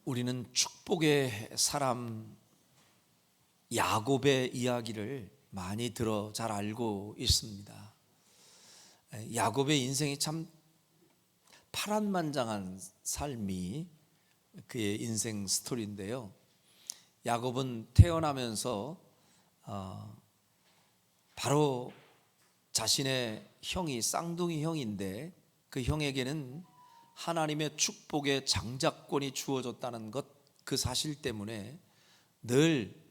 우리는 축복의 사람 야곱의 이야기를 많이 들어 잘 알고 있습니다. 야곱의 인생이 참 파란만장한 삶이 그의 인생 스토리인데요. 야곱은 태어나면서 바로 자신의 형이 쌍둥이 형인데 그 형에게는 하나님의 축복의 장자권이 주어졌다는 것, 그 사실 때문에 늘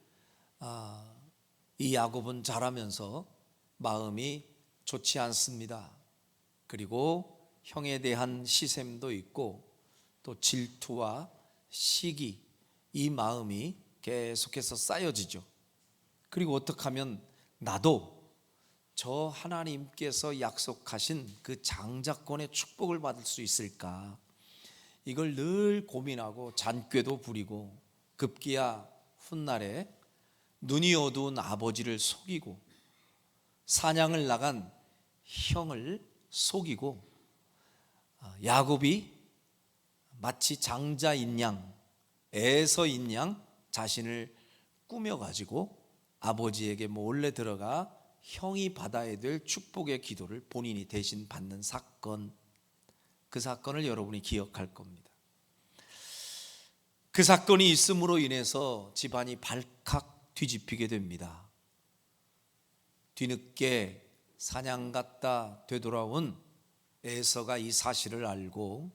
이 야곱은 자라면서 마음이 좋지 않습니다. 그리고 형에 대한 시샘도 있고 또 질투와 시기, 이 마음이 계속해서 쌓여지죠. 그리고 어떻게 하면 나도 저 하나님께서 약속하신 그 장자권의 축복을 받을 수 있을까, 이걸 늘 고민하고 잔꾀도 부리고, 급기야 훗날에 눈이 어두운 아버지를 속이고 사냥을 나간 형을 속이고, 야곱이 마치 장자인 양, 에서인 양 자신을 꾸며가지고 아버지에게 몰래 들어가 형이 받아야 될 축복의 기도를 본인이 대신 받는 사건, 그 사건을 여러분이 기억할 겁니다. 그 사건이 있음으로 인해서 집안이 발칵 뒤집히게 됩니다. 뒤늦게 사냥 갔다 되돌아온 에서가 이 사실을 알고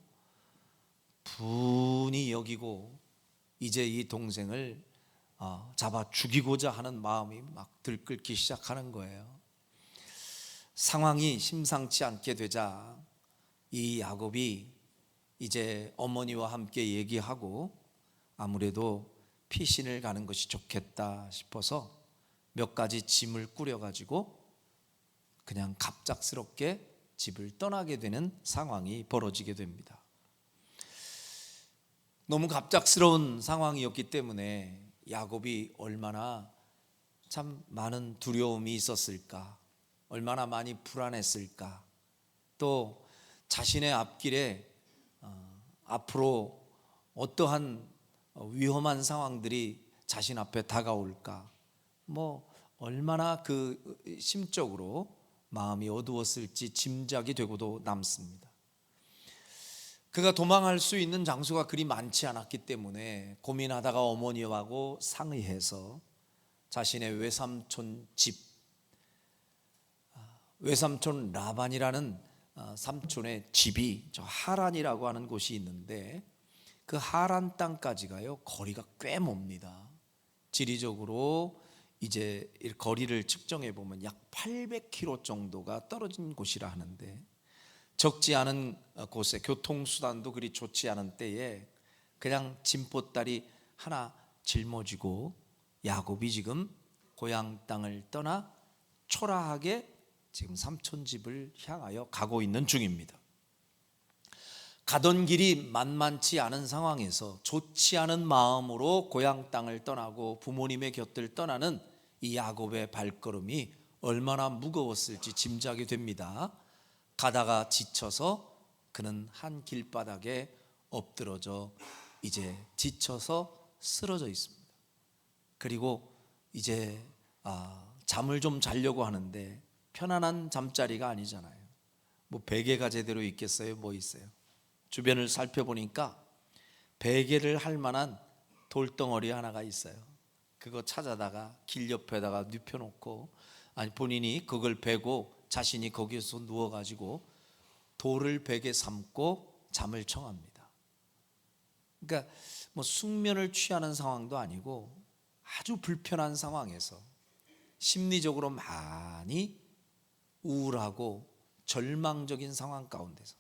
분이 여기고 이제 이 동생을 잡아 죽이고자 하는 마음이 막 들끓기 시작하는 거예요. 상황이 심상치 않게 되자 이 야곱이 이제 어머니와 함께 얘기하고 아무래도 피신을 가는 것이 좋겠다 싶어서 몇 가지 짐을 꾸려가지고 그냥 갑작스럽게 집을 떠나게 되는 상황이 벌어지게 됩니다. 너무 갑작스러운 상황이었기 때문에 야곱이 얼마나 참 많은 두려움이 있었을까, 얼마나 많이 불안했을까, 또 자신의 앞길에 앞으로 어떠한 위험한 상황들이 자신 앞에 다가올까, 얼마나 그 심적으로 마음이 어두웠을지 짐작이 되고도 남습니다. 그가 도망할 수 있는 장소가 그리 많지 않았기 때문에 고민하다가 어머니하고 상의해서 자신의 외삼촌 집, 외삼촌 라반이라는 삼촌의 집이 저 하란이라고 하는 곳이 있는데 그 하란 땅까지 가요 거리가 꽤 멉니다. 지리적으로 이제 거리를 측정해 보면 약 800km 정도가 떨어진 곳이라 하는데, 적지 않은 곳에 교통수단도 그리 좋지 않은 때에 그냥 짐보따리 하나 짊어지고 야곱이 지금 고향 땅을 떠나 초라하게 지금 삼촌 집을 향하여 가고 있는 중입니다. 가던 길이 만만치 않은 상황에서 좋지 않은 마음으로 고향 땅을 떠나고 부모님의 곁을 떠나는 이 야곱의 발걸음이 얼마나 무거웠을지 짐작이 됩니다. 가다가 지쳐서 그는 한 길바닥에 엎드러져 이제 지쳐서 쓰러져 있습니다. 그리고 이제 잠을 좀 자려고 하는데 편안한 잠자리가 아니잖아요. 베개가 제대로 있겠어요? 뭐 있어요? 주변을 살펴보니까 베개를 할 만한 돌덩어리 하나가 있어요. 그거 찾아다가 길 옆에다가 눕혀놓고, 아니 본인이 그걸 베고 자신이 거기서 누워가지고 돌을 베개 삼고 잠을 청합니다. 그러니까 숙면을 취하는 상황도 아니고 아주 불편한 상황에서 심리적으로 많이 우울하고 절망적인 상황 가운데서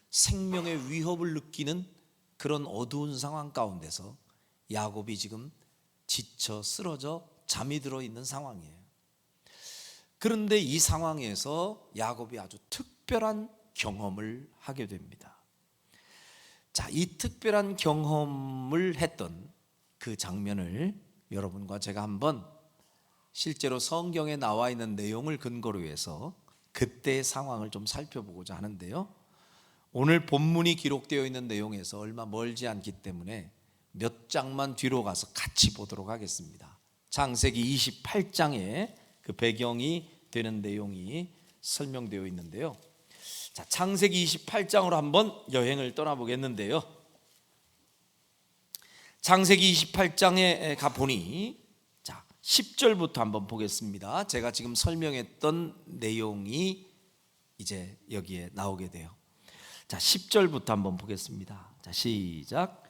생명의 위협을 느끼는 그런 어두운 상황 가운데서 야곱이 지금 지쳐 쓰러져 잠이 들어 있는 상황이에요. 그런데 이 상황에서 야곱이 아주 특별한 경험을 하게 됩니다. 자, 이 특별한 경험을 했던 그 장면을 여러분과 제가 한번 실제로 성경에 나와 있는 내용을 근거로 해서 그때의 상황을 좀 살펴보고자 하는데요. 오늘 본문이 기록되어 있는 내용에서 얼마 멀지 않기 때문에 몇 장만 뒤로 가서 같이 보도록 하겠습니다. 창세기 28장에 그 배경이 되는 내용이 설명되어 있는데요. 자, 창세기 28장으로 한번 여행을 떠나보겠는데요. 창세기 28장에 가보니 자, 10절부터 한번 보겠습니다. 제가 지금 설명했던 내용이 이제 여기에 나오게 돼요. 자, 10절부터 한번 보겠습니다. 자, 시작.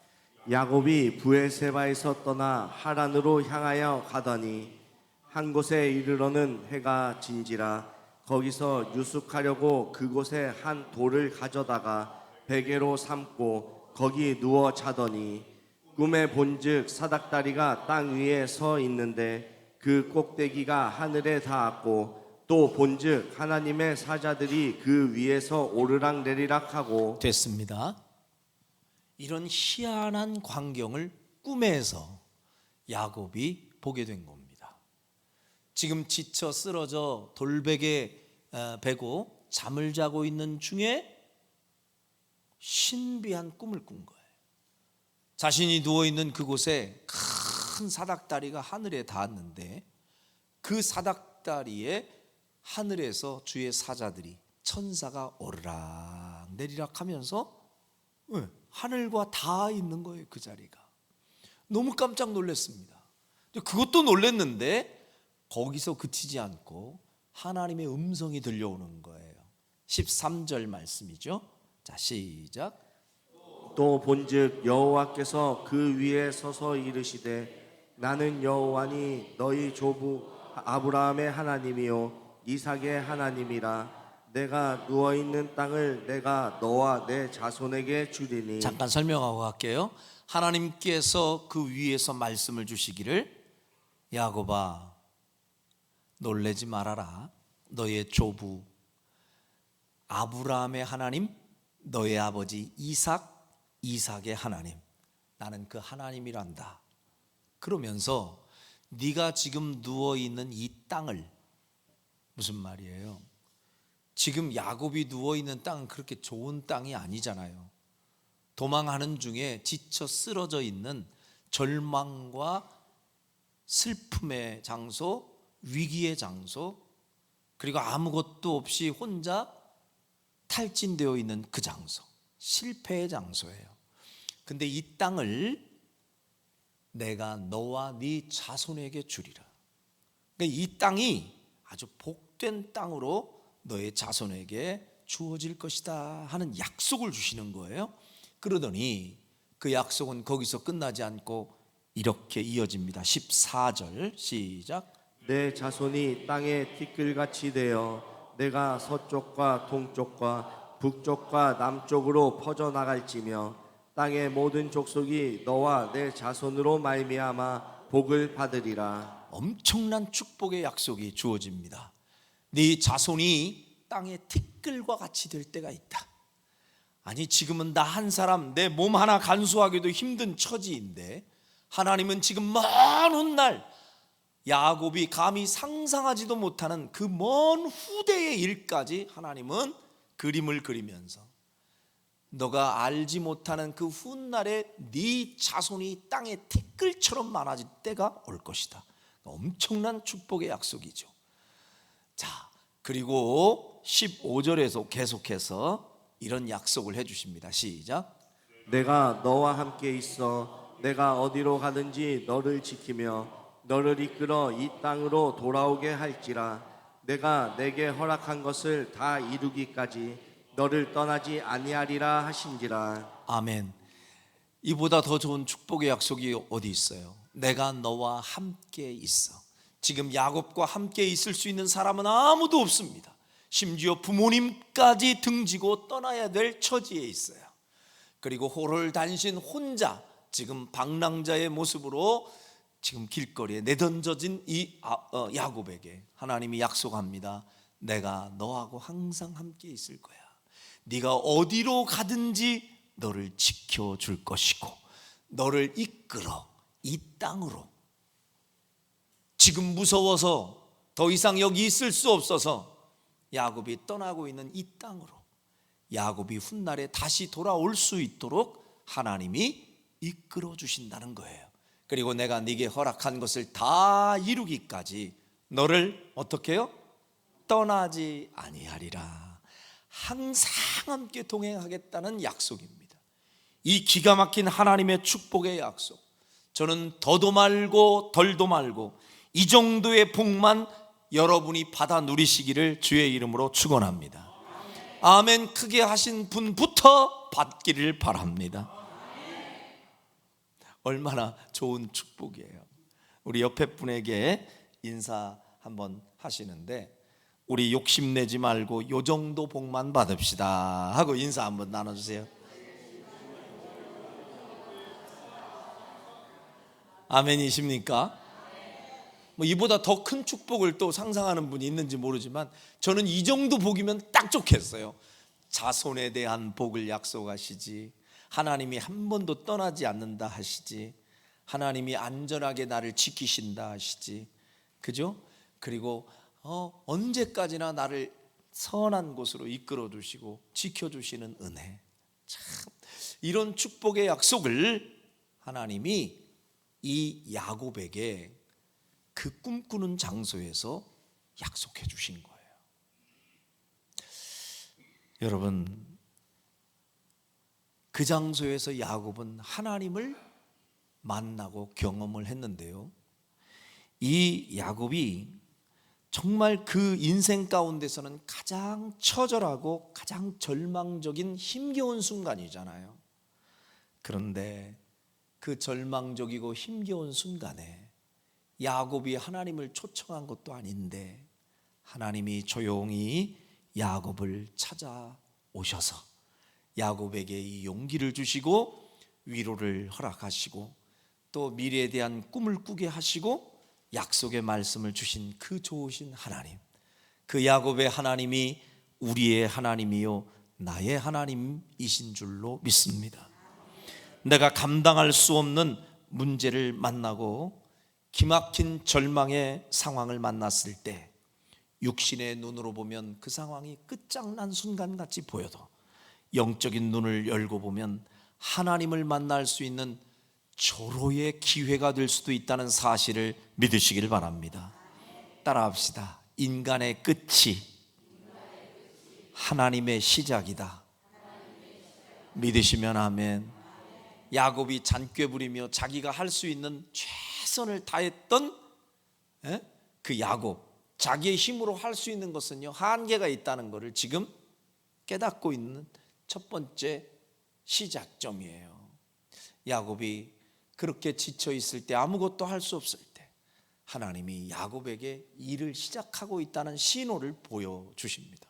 야곱이 브에세바에서 떠나 하란으로 향하여 가더니 한 곳에 이르러는 해가 진지라 거기서 유숙하려고 그곳에 한 돌을 가져다가 베개로 삼고 거기 누워 자더니 꿈에 본즉 사닥다리가 땅 위에 서 있는데 그 꼭대기가 하늘에 닿았고 또 본즉 하나님의 사자들이 그 위에서 오르락내리락 하고. 됐습니다. 이런 희한한 광경을 꿈에서 야곱이 보게 된 겁니다. 지금 지쳐 쓰러져 돌베개 베고 잠을 자고 있는 중에 신비한 꿈을 꾼 거예요. 자신이 누워있는 그곳에 큰 사닥다리가 하늘에 닿았는데 그 사닥다리에 하늘에서 주의 사자들이 천사가 오르락 내리락 하면서 하늘과 닿아 있는 거예요. 그 자리가 너무 깜짝 놀랐습니다. 그것도 놀랐는데 거기서 그치지 않고 하나님의 음성이 들려오는 거예요. 13절 말씀이죠. 자, 시작. 또 본즉 여호와께서 그 위에 서서 이르시되 나는 여호와니 너희 조부 아브라함의 하나님이요 이삭의 하나님이라. 내가 누워있는 땅을 내가 너와 내 자손에게 주리니. 잠깐 설명하고 갈게요. 하나님께서 그 위에서 말씀을 주시기를 야곱아 놀래지 말아라. 너의 조부 아브라함의 하나님 너의 아버지 이삭의 하나님 나는 그 하나님이란다. 그러면서 네가 지금 누워있는 이 땅을 무슨 말이에요? 지금 야곱이 누워있는 땅은 그렇게 좋은 땅이 아니잖아요. 도망하는 중에 지쳐 쓰러져 있는 절망과 슬픔의 장소, 위기의 장소, 그리고 아무것도 없이 혼자 탈진되어 있는 그 장소, 실패의 장소예요. 근데 이 땅을 내가 너와 네 자손에게 주리라. 그러니까 이 땅이 아주 복된 땅으로 너의 자손에게 주어질 것이다 하는 약속을 주시는 거예요. 그러더니 그 약속은 거기서 끝나지 않고 이렇게 이어집니다. 14절 시작. 내 자손이 땅에 티끌같이 되어 내가 서쪽과 동쪽과 북쪽과 남쪽으로 퍼져나갈지며 땅의 모든 족속이 너와 내 자손으로 말미암아 복을 받으리라. 엄청난 축복의 약속이 주어집니다. 네 자손이 땅의 티끌과 같이 될 때가 있다. 아니 지금은 나 한 사람 내 몸 하나 간수하기도 힘든 처지인데 하나님은 지금 먼 훗날 야곱이 감히 상상하지도 못하는 그 먼 후대의 일까지 하나님은 그림을 그리면서 너가 알지 못하는 그 훗날에 네 자손이 땅의 티끌처럼 많아질 때가 올 것이다. 엄청난 축복의 약속이죠. 자, 그리고 15절에서 계속해서 이런 약속을 해주십니다. 시작. 내가 너와 함께 있어 내가 어디로 가든지 너를 지키며 너를 이끌어 이 땅으로 돌아오게 할지라. 내가 내게 허락한 것을 다 이루기까지 너를 떠나지 아니하리라 하신지라. 아멘. 이보다 더 좋은 축복의 약속이 어디 있어요? 내가 너와 함께 있어. 지금 야곱과 함께 있을 수 있는 사람은 아무도 없습니다. 심지어 부모님까지 등지고 떠나야 될 처지에 있어요. 그리고 홀홀단신 혼자 지금 방랑자의 모습으로 지금 길거리에 내던져진 이 야곱에게 하나님이 약속합니다. 내가 너하고 항상 함께 있을 거야. 네가 어디로 가든지 너를 지켜줄 것이고 너를 이끌어 이 땅으로, 지금 무서워서 더 이상 여기 있을 수 없어서 야곱이 떠나고 있는 이 땅으로 야곱이 훗날에 다시 돌아올 수 있도록 하나님이 이끌어 주신다는 거예요. 그리고 내가 네게 허락한 것을 다 이루기까지 너를 어떻게 해요? 떠나지 아니하리라. 항상 함께 동행하겠다는 약속입니다. 이 기가 막힌 하나님의 축복의 약속, 저는 더도 말고 덜도 말고 이 정도의 복만 여러분이 받아 누리시기를 주의 이름으로 축원합니다. 아멘. 크게 하신 분부터 받기를 바랍니다. 얼마나 좋은 축복이에요. 우리 옆에 분에게 인사 한번 하시는데, 우리 욕심내지 말고 요 정도 복만 받읍시다 하고 인사 한번 나눠주세요. 아멘이십니까? 뭐 이보다 더 큰 축복을 또 상상하는 분이 있는지 모르지만 저는 이 정도 복이면 딱 좋겠어요. 자손에 대한 복을 약속하시지, 하나님이 한 번도 떠나지 않는다 하시지, 하나님이 안전하게 나를 지키신다 하시지, 그죠? 그리고 언제까지나 나를 선한 곳으로 이끌어 주시고 지켜주시는 은혜, 참 이런 축복의 약속을 하나님이 이 야곱에게 그 꿈꾸는 장소에서 약속해 주신 거예요. 여러분, 그 장소에서 야곱은 하나님을 만나고 경험을 했는데요, 이 야곱이 정말 그 인생 가운데서는 가장 처절하고 가장 절망적인 힘겨운 순간이잖아요. 그런데 그 절망적이고 힘겨운 순간에 야곱이 하나님을 초청한 것도 아닌데 하나님이 조용히 야곱을 찾아오셔서 야곱에게 이 용기를 주시고 위로를 허락하시고 또 미래에 대한 꿈을 꾸게 하시고 약속의 말씀을 주신 그 좋으신 하나님, 그 야곱의 하나님이 우리의 하나님이요 나의 하나님이신 줄로 믿습니다. 내가 감당할 수 없는 문제를 만나고 기막힌 절망의 상황을 만났을 때 육신의 눈으로 보면 그 상황이 끝장난 순간같이 보여도 영적인 눈을 열고 보면 하나님을 만날 수 있는 절호의 기회가 될 수도 있다는 사실을 믿으시길 바랍니다. 따라합시다. 인간의 끝이 하나님의 시작이다. 믿으시면 아멘. 야곱이 잔꾀 부리며 자기가 할 수 있는 최선을 다했던 그 야곱, 자기의 힘으로 할 수 있는 것은요 한계가 있다는 것을 지금 깨닫고 있는 첫 번째 시작점이에요. 야곱이 그렇게 지쳐 있을 때, 아무것도 할 수 없을 때 하나님이 야곱에게 일을 시작하고 있다는 신호를 보여주십니다.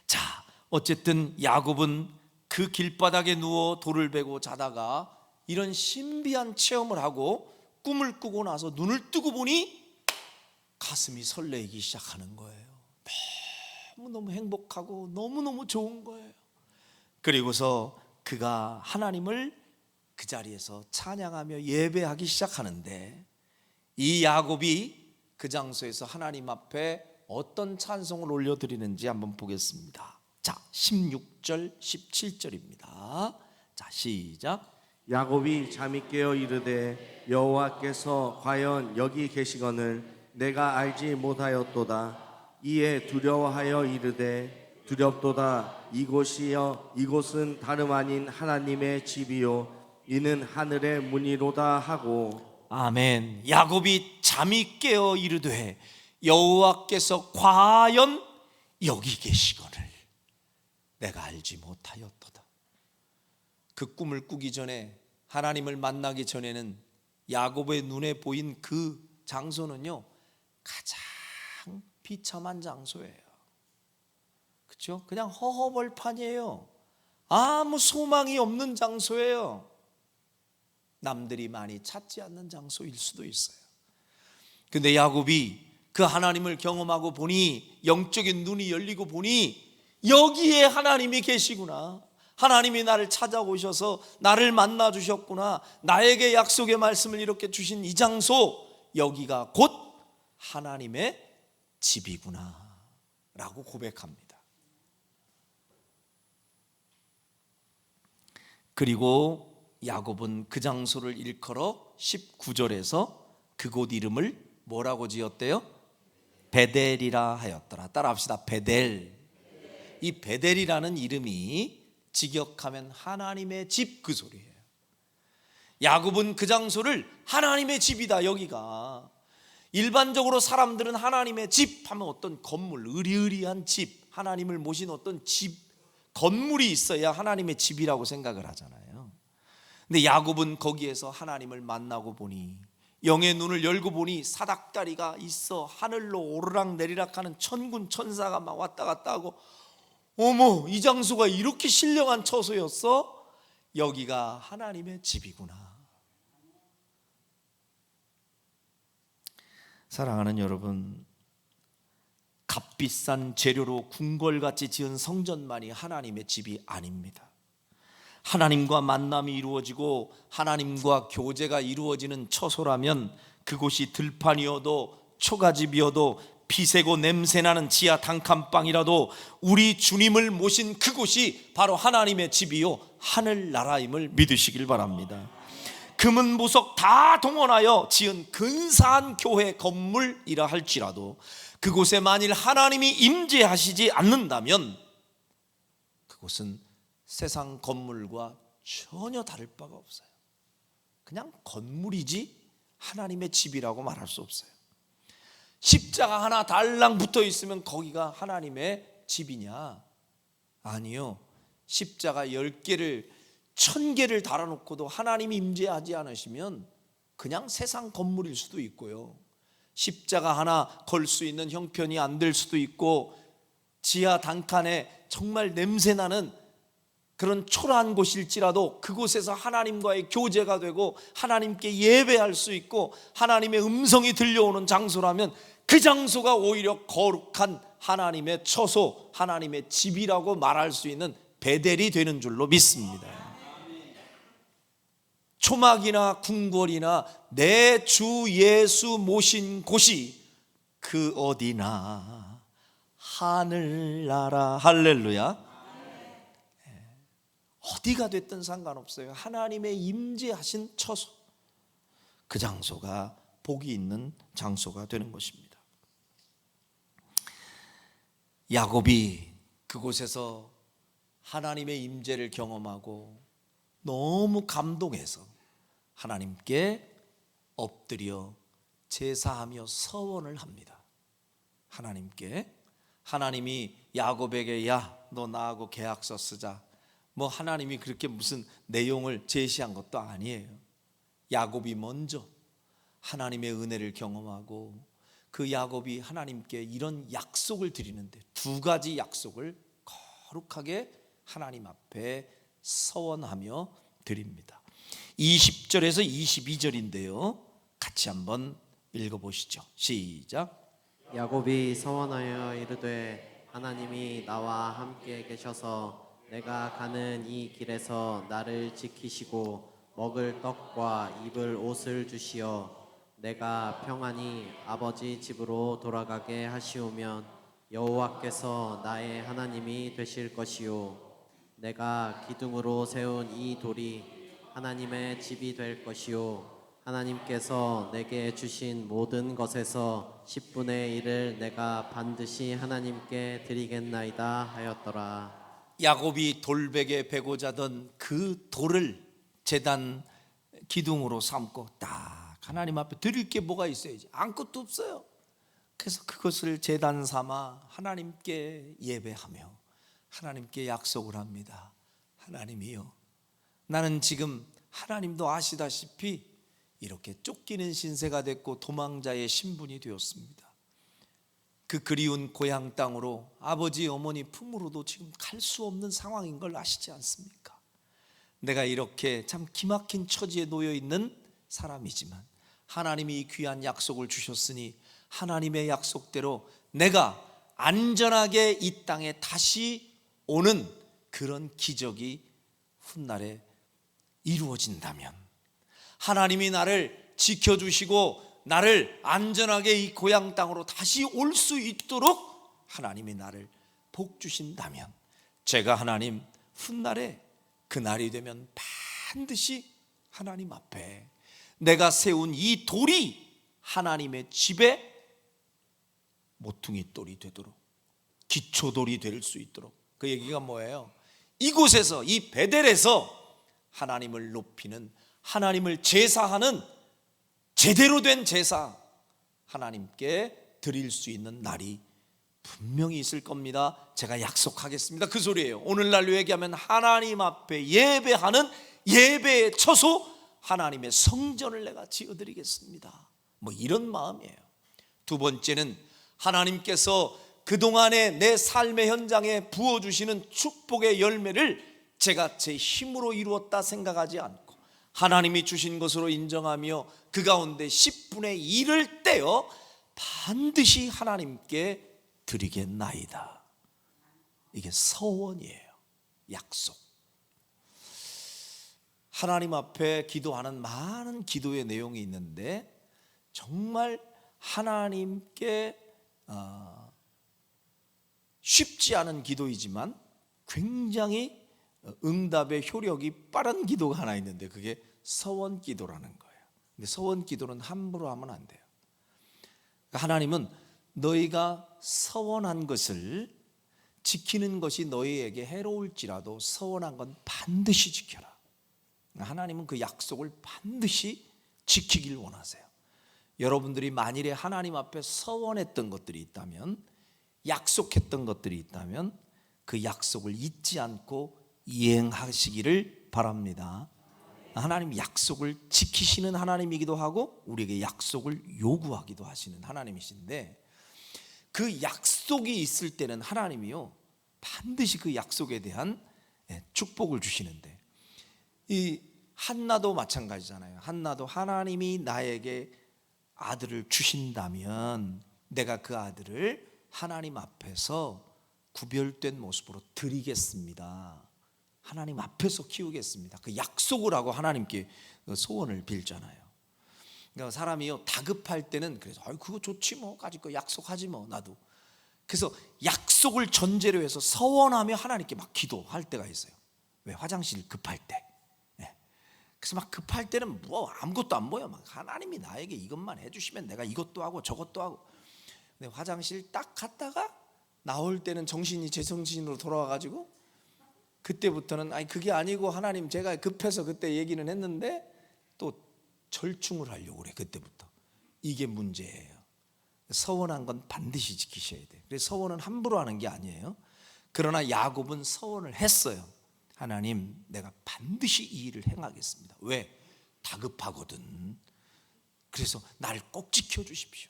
자, 어쨌든 야곱은 그 길바닥에 누워 돌을 베고 자다가 이런 신비한 체험을 하고 꿈을 꾸고 나서 눈을 뜨고 보니 가슴이 설레기 시작하는 거예요. 너무너무 행복하고 너무너무 좋은 거예요. 그리고서 그가 하나님을 그 자리에서 찬양하며 예배하기 시작하는데, 이 야곱이 그 장소에서 하나님 앞에 어떤 찬송을 올려드리는지 한번 보겠습니다. 자, 16절 17절입니다. 자, 시작. 야곱이 잠이 깨어 이르되 여호와께서 과연 여기 계시거늘 내가 알지 못하였도다. 이에 두려워하여 이르되 두렵도다. 이곳은 다름 아닌 하나님의 집이요 이는 하늘의 문이로다 하고. 아멘. 야곱이 잠이 깨어 이르되 여호와께서 과연 여기 계시거늘 내가 알지 못하였도다. 그 꿈을 꾸기 전에, 하나님을 만나기 전에는 야곱의 눈에 보인 그 장소는요 가장 비참한 장소예요. 그렇죠? 그냥 허허벌판이에요. 아무 소망이 없는 장소예요. 남들이 많이 찾지 않는 장소일 수도 있어요. 근데 야곱이 그 하나님을 경험하고 보니, 영적인 눈이 열리고 보니 여기에 하나님이 계시구나, 하나님이 나를 찾아오셔서 나를 만나 주셨구나, 나에게 약속의 말씀을 이렇게 주신 이 장소, 여기가 곧 하나님의 집이구나 라고 고백합니다. 그리고 야곱은 그 장소를 일컬어 19절에서 그곳 이름을 뭐라고 지었대요? 베델이라 하였더라. 따라합시다. 베델. 이 베델이라는 이름이 직역하면 하나님의 집, 그 소리예요. 야곱은 그 장소를 하나님의 집이다, 여기가. 일반적으로 사람들은 하나님의 집 하면 어떤 건물, 으리으리한 집, 하나님을 모신 어떤 집, 건물이 있어야 하나님의 집이라고 생각을 하잖아요. 근데 야곱은 거기에서 하나님을 만나고 보니, 영의 눈을 열고 보니 사닥다리가 있어 하늘로 오르락 내리락 하는 천군 천사가 막 왔다 갔다 하고, 어머, 이 장소가 이렇게 신령한 처소였어? 여기가 하나님의 집이구나. 사랑하는 여러분, 값비싼 재료로 궁궐같이 지은 성전만이 하나님의 집이 아닙니다. 하나님과 만남이 이루어지고 하나님과 교제가 이루어지는 처소라면 그곳이 들판이어도 초가집이어도 피세고 냄새나는 지하 단칸방이라도 우리 주님을 모신 그곳이 바로 하나님의 집이요 하늘나라임을 믿으시길 바랍니다. 금은 보석 다 동원하여 지은 근사한 교회 건물이라 할지라도 그곳에 만일 하나님이 임재하시지 않는다면 그곳은 세상 건물과 전혀 다를 바가 없어요. 그냥 건물이지 하나님의 집이라고 말할 수 없어요. 십자가 하나 달랑 붙어 있으면 거기가 하나님의 집이냐? 아니요. 십자가 10개를 1000개를 달아놓고도 하나님이 임재하지 않으시면 그냥 세상 건물일 수도 있고요, 십자가 하나 걸 수 있는 형편이 안 될 수도 있고, 지하 단칸에 정말 냄새나는 그런 초라한 곳일지라도 그곳에서 하나님과의 교제가 되고 하나님께 예배할 수 있고 하나님의 음성이 들려오는 장소라면 그 장소가 오히려 거룩한 하나님의 처소, 하나님의 집이라고 말할 수 있는 베델이 되는 줄로 믿습니다. 초막이나 궁궐이나 내 주 예수 모신 곳이 그 어디나 하늘나라. 할렐루야. 어디가 됐든 상관없어요. 하나님의 임재하신 처소, 그 장소가 복이 있는 장소가 되는 것입니다. 야곱이 그곳에서 하나님의 임재를 경험하고 너무 감동해서 하나님께 엎드려 제사하며 서원을 합니다. 하나님께. 하나님이 야곱에게 야, 너 나하고 계약서 쓰자, 뭐 하나님이 그렇게 무슨 내용을 제시한 것도 아니에요. 야곱이 먼저 하나님의 은혜를 경험하고 그 야곱이 하나님께 이런 약속을 드리는데 2가지 약속을 거룩하게 하나님 앞에 서원하며 드립니다. 20절에서 22절인데요, 같이 한번 읽어보시죠. 시작. 야곱이 서원하여 이르되 하나님이 나와 함께 계셔서 내가 가는 이 길에서 나를 지키시고 먹을 떡과 입을 옷을 주시어 내가 평안히 아버지 집으로 돌아가게 하시오면 여호와께서 나의 하나님이 되실 것이요 내가 기둥으로 세운 이 돌이 하나님의 집이 될 것이요 하나님께서 내게 주신 모든 것에서 10분의 1을 내가 반드시 하나님께 드리겠나이다 하였더라. 야곱이 돌베개 베고 자던 그 돌을 제단 기둥으로 삼고 딱 하나님 앞에 드릴 게 뭐가 있어야지, 아무것도 없어요. 그래서 그것을 제단 삼아 하나님께 예배하며 하나님께 약속을 합니다. 하나님이요, 나는 지금 하나님도 아시다시피 이렇게 쫓기는 신세가 됐고 도망자의 신분이 되었습니다. 그 그리운 고향 땅으로 아버지 어머니 품으로도 지금 갈 수 없는 상황인 걸 아시지 않습니까? 내가 이렇게 참 기막힌 처지에 놓여 있는 사람이지만 하나님이 이 귀한 약속을 주셨으니 하나님의 약속대로 내가 안전하게 이 땅에 다시 오는 그런 기적이 훗날에 이루어진다면, 하나님이 나를 지켜주시고 나를 안전하게 이 고향 땅으로 다시 올 수 있도록 하나님이 나를 복 주신다면 제가 하나님 훗날에 그 날이 되면 반드시 하나님 앞에 내가 세운 이 돌이 하나님의 집에 모퉁이 돌이 되도록, 기초돌이 될 수 있도록. 그 얘기가 뭐예요? 이곳에서, 이 베델에서 하나님을 높이는, 하나님을 제사하는 제대로 된 제사, 하나님께 드릴 수 있는 날이 분명히 있을 겁니다. 제가 약속하겠습니다. 그 소리예요. 오늘날로 얘기하면 하나님 앞에 예배하는 예배의 처소, 하나님의 성전을 내가 지어드리겠습니다. 뭐 이런 마음이에요. 두 번째는 하나님께서 그동안에 내 삶의 현장에 부어주시는 축복의 열매를 제가 제 힘으로 이루었다 생각하지 않고 하나님이 주신 것으로 인정하며 그 가운데 10분의 1을 떼어 반드시 하나님께 드리겠나이다. 이게 서원이에요. 약속. 하나님 앞에 기도하는 많은 기도의 내용이 있는데 정말 하나님께 쉽지 않은 기도이지만 굉장히 응답의 효력이 빠른 기도가 하나 있는데 그게 서원 기도라는 거예요. 근데 서원 기도는 함부로 하면 안 돼요. 하나님은 너희가 서원한 것을 지키는 것이 너희에게 해로울지라도 서원한 건 반드시 지켜라. 하나님은 그 약속을 반드시 지키길 원하세요. 여러분들이 만일에 하나님 앞에 서원했던 것들이 있다면, 약속했던 것들이 있다면 그 약속을 잊지 않고 이행하시기를 바랍니다. 하나님 약속을 지키시는 하나님이기도 하고 우리에게 약속을 요구하기도 하시는 하나님이신데, 그 약속이 있을 때는 하나님이요 반드시 그 약속에 대한 축복을 주시는데, 이 한나도 마찬가지잖아요. 한나도 하나님이 나에게 아들을 주신다면 내가 그 아들을 하나님 앞에서 구별된 모습으로 드리겠습니다. 하나님 앞에서 키우겠습니다. 그 약속을 하고 하나님께 소원을 빌잖아요. 그러니까 사람이요 다급할 때는 그래서 그거 좋지 뭐, 가질 거 약속하지 뭐 나도. 그래서 약속을 전제로 해서 서원하며 하나님께 막 기도할 때가 있어요. 왜? 화장실 급할 때. 그래서 막 급할 때는 뭐 아무것도 안 보여. 막 하나님이 나에게 이것만 해주시면 내가 이것도 하고 저것도 하고. 근데 화장실 딱 갔다가 나올 때는 정신이 제정신으로 돌아와가지고 그때부터는 아니 그게 아니고 하나님 제가 급해서 그때 얘기는 했는데 또 절충을 하려고 그래. 그때부터. 이게 문제예요. 서원한 건 반드시 지키셔야 돼요. 그래서 서원은 함부로 하는 게 아니에요. 그러나 야곱은 서원을 했어요. 하나님 내가 반드시 이 일을 행하겠습니다. 왜? 다급하거든. 그래서 날 꼭 지켜주십시오.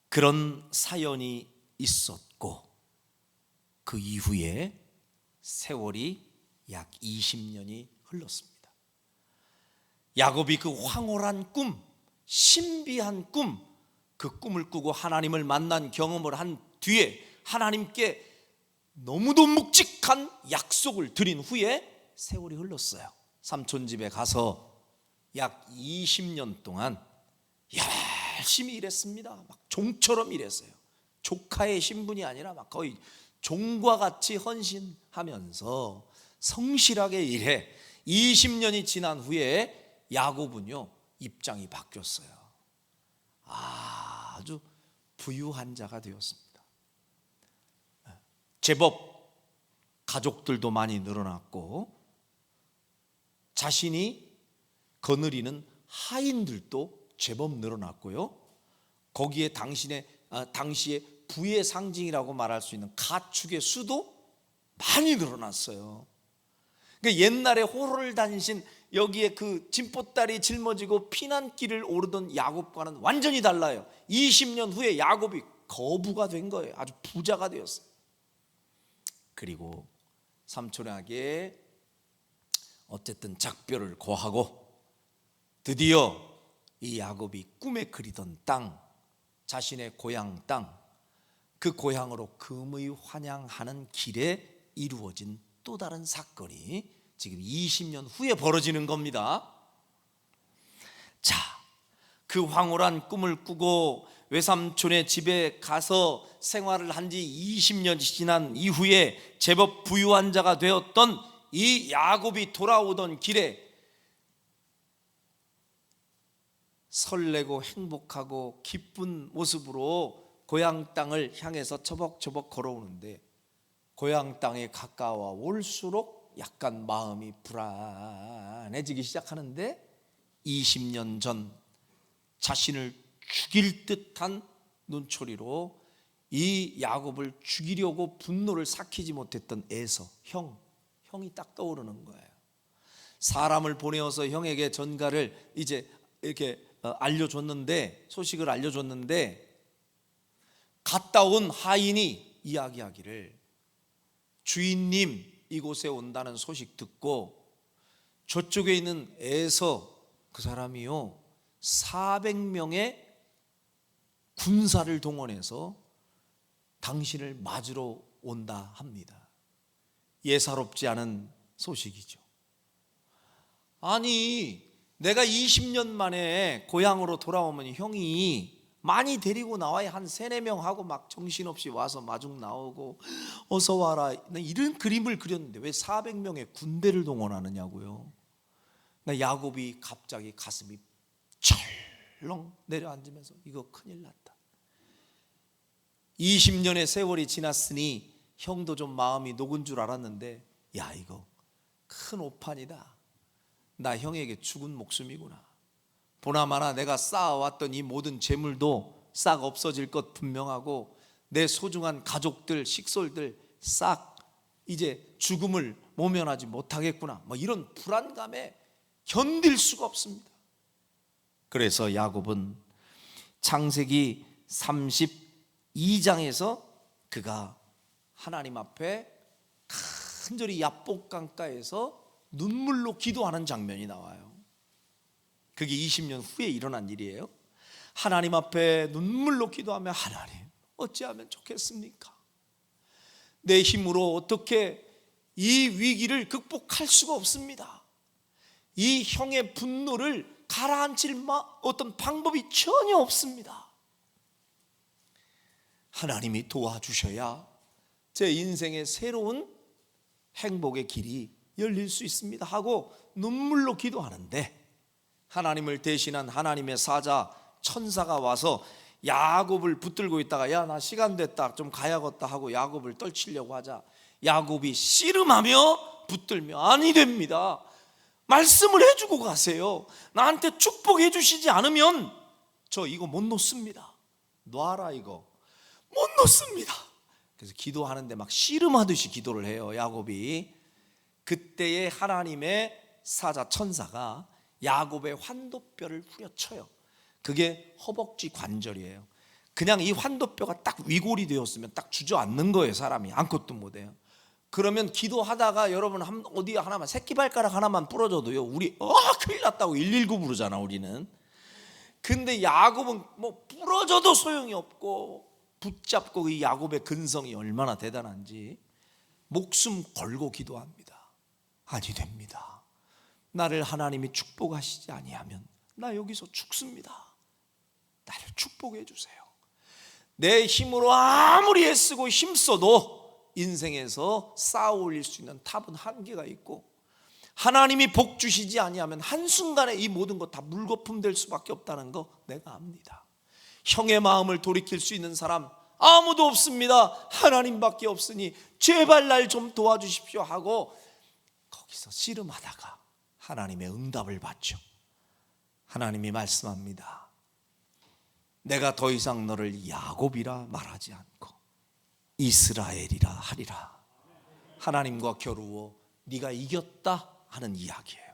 그런 사연이 있었고 그 이후에 세월이 약 20년이 흘렀습니다. 야곱이 그 황홀한 꿈, 신비한 꿈, 그 꿈을 꾸고 하나님을 만난 경험을 한 뒤에 하나님께 너무도 묵직한 약속을 드린 후에 세월이 흘렀어요. 삼촌 집에 가서 약 20년 동안 열심히 일했습니다. 막 종처럼 일했어요. 조카의 신분이 아니라 막 거의 종과 같이 헌신하면서 성실하게 일해 20년이 지난 후에 야곱은요 입장이 바뀌었어요. 아주 부유한 자가 되었습니다. 제법 가족들도 많이 늘어났고 자신이 거느리는 하인들도 제법 늘어났고요. 거기에 당시에 부의 상징이라고 말할 수 있는 가축의 수도 많이 늘어났어요. 그러니까 옛날에 호를 다니신 여기에 그 진보다리 짊어지고 피난길을 오르던 야곱과는 완전히 달라요. 20년 후에 야곱이 거부가 된 거예요. 아주 부자가 되었어요. 그리고 삼촌에게 어쨌든 작별을 고하고 드디어 이 야곱이 꿈에 그리던 땅, 자신의 고향 땅, 그 고향으로 금의 환향하는 길에 이루어진 또 다른 사건이 지금 20년 후에 벌어지는 겁니다. 자, 그 황홀한 꿈을 꾸고 외삼촌의 집에 가서 생활을 한 지 20년이 지난 이후에 제법 부유한 자가 되었던 이 야곱이 돌아오던 길에 설레고 행복하고 기쁜 모습으로 고향 땅을 향해서 처벅처벅 걸어오는데 고향 땅에 가까워 올수록 약간 마음이 불안해지기 시작하는데 20년 전 자신을 죽일 듯한 눈초리로 이 야곱을 죽이려고 분노를 삭히지 못했던 에서 형이 딱 떠오르는 거예요. 사람을 보내어서 형에게 전가를 이제 이렇게 알려줬는데, 소식을 알려줬는데 갔다 온 하인이 이야기하기를 주인님 이곳에 온다는 소식 듣고 저쪽에 있는 에서 그 사람이요 400명의 군사를 동원해서 당신을 맞으러 온다 합니다. 예사롭지 않은 소식이죠. 아니 내가 20년 만에 고향으로 돌아오면 형이 많이 데리고 나와야 한 3-4명 하고 막 정신없이 와서 마중 나오고 어서 와라 이런 그림을 그렸는데 왜 400명의 군대를 동원하느냐고요. 나 야곱이 갑자기 가슴이 철렁 내려앉으면서 이거 큰일 났다. 20년의 세월이 지났으니 형도 좀 마음이 녹은 줄 알았는데 야 이거 큰 오판이다. 나 형에게 죽은 목숨이구나. 보나마나 내가 쌓아왔던 이 모든 재물도 싹 없어질 것 분명하고 내 소중한 가족들, 식솔들 싹 이제 죽음을 모면하지 못하겠구나. 뭐 이런 불안감에 견딜 수가 없습니다. 그래서 야곱은 창세기 32장에서 그가 하나님 앞에 간절히 야복 강가에서 눈물로 기도하는 장면이 나와요. 그게 20년 후에 일어난 일이에요. 하나님 앞에 눈물로 기도하며 하나님 어찌하면 좋겠습니까? 내 힘으로 어떻게 이 위기를 극복할 수가 없습니다. 이 형의 분노를 가라앉힐 어떤 방법이 전혀 없습니다. 하나님이 도와주셔야 제 인생의 새로운 행복의 길이 열릴 수 있습니다 하고 눈물로 기도하는데 하나님을 대신한 하나님의 사자 천사가 와서 야곱을 붙들고 있다가 야 나 시간 됐다 좀 가야겠다 하고 야곱을 떨치려고 하자 야곱이 씨름하며 붙들며 아니 됩니다. 말씀을 해주고 가세요. 나한테 축복해 주시지 않으면 저 이거 못 놓습니다. 놔라 이거 못 놓습니다. 그래서 기도하는데 막 씨름하듯이 기도를 해요. 야곱이 그때의 하나님의 사자 천사가 야곱의 환도뼈를 후려쳐요. 그게 허벅지 관절이에요. 그냥 이 환도뼈가 딱 위골이 되었으면 딱 주저앉는 거예요. 사람이 아무것도 못해요. 그러면 기도하다가 여러분 어디 하나만 새끼발가락 하나만 부러져도요 우리 큰일 났다고 119 부르잖아 우리는. 근데 야곱은 뭐 부러져도 소용이 없고 붙잡고 이 야곱의 근성이 얼마나 대단한지 목숨 걸고 기도합니다. 아니 됩니다. 나를 하나님이 축복하시지 아니하면 나 여기서 죽습니다. 나를 축복해 주세요. 내 힘으로 아무리 애쓰고 힘써도 인생에서 쌓아 올릴 수 있는 탑은 한계가 있고 하나님이 복 주시지 아니하면 한순간에 이 모든 것 다 물거품 될 수밖에 없다는 거 내가 압니다. 형의 마음을 돌이킬 수 있는 사람 아무도 없습니다. 하나님밖에 없으니 제발 날 좀 도와주십시오 하고 거기서 씨름하다가 하나님의 응답을 받죠. 하나님이 말씀합니다. 내가 더 이상 너를 야곱이라 말하지 않고 이스라엘이라 하리라. 하나님과 겨루어 네가 이겼다 하는 이야기예요.